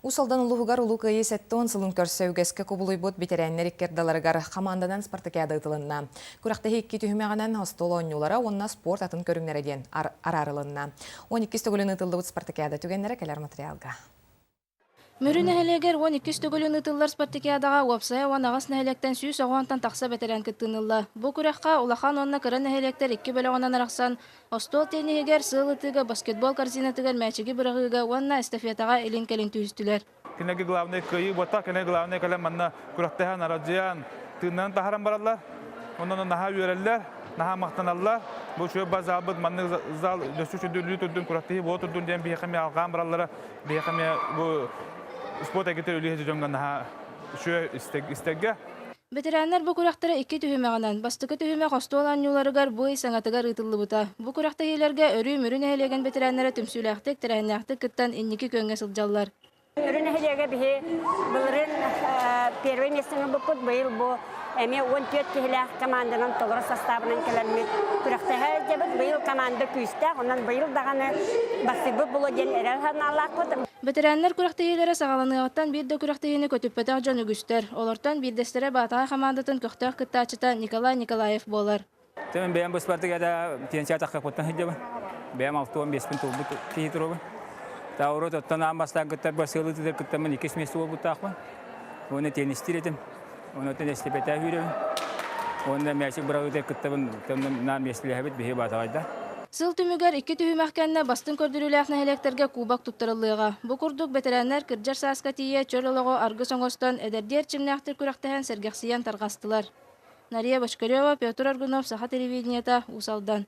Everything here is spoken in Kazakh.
Усалдан улуғығар улуғы есеттон сылын көрсі үгеске кобулуй бұд битерәннер иккердаларығар командадан спартакиада ұтылынна. Күрақта хейкі түйімеғанан хостол ойнулара онна спорт атын көріңнерден арарылынна. 12 стөгілін ұтылды бұд спартакиада түгеннері кәлер материалға. Мөрүн әһелегер 12 стөгілін ұтылар спартакиадаға уапсая уан ағас нәһелектен сүйіс оғуантан тақса бәтерән кіттінылла. Бұ күрәққа улахан онна кыран нәһелектер 2 бөлі онан арақсан, остол тенегер сылытыға баскетбол корзинатыгар мәчігі бұрағыға уанна эстафетаға елін кәлін түйістілер. Кенеге главный кыйы бота, кенеге главный кәлем манна күрәқтәһә нараджиян тыыннан тахаран баралар, ондан наха үйереллер, наха мақтаналлар. Бұл шөй базалбыд манны зал дөсі үшінділі түрдін күрәқтәһі бұл түрдін ден бейхаме алған баралары, бейхаме бұл спорт әгетер өлі жонған наха шөй істеге. Ветераннар бу күрәқтәре 2 түһүмәгәнән, бастыкы түһүмә костолан юларыгар бу саңатыгар ытыллы бута. Бу күрәқтә еләргә өрү мөрүн әһелегән ветераннары төмсүләхтек тәрәннәхтек кыттан инники көнгә сылҗаллар. Мөрүн әһелегә бихе булырын первый местны бупут быел бу эме 14 килә команданың тогры составынан келәнме. Күрәқтәһә җәбет быел команда күстә, оннан быел даганы басыбы булы ден эрәлһән аллак. Ветераннар күрәқтәһеләре сагаланыгыттан бир дә күрәқтәһене көтүппәтәк жан үгүстәр. Олардан бир дәстәре батага командатын көктәк кыттачыта Николай Николаев болар. Темен бәям бу спартакиада тенчата капоттан хиҗәбә. Бәям 6-15 мин тулбу киһитроба. Таурот оттан амбастан кыттар басылы тидер кыттамын 2 месте булып тахва. Оны тенистиретем. Оны тенестепәтә хүрәм. Оны мәчик бирәүдә кыттабын тәмнән местләһәбит бихе батагайда. Сыл түмүгәр 2 түһүмәккәннә бастын көрдүрүләхнә электерге кубак туттырылыга. Бу курдук ветераннар кырҗар саскатия чөрлөгө аргы соңостан эдердер чимнәхтер күрәктәһән сәргәхсиян таргастылар. Нария Башкарева, Петр Аргунов, Саха телевидениета, Усалдан.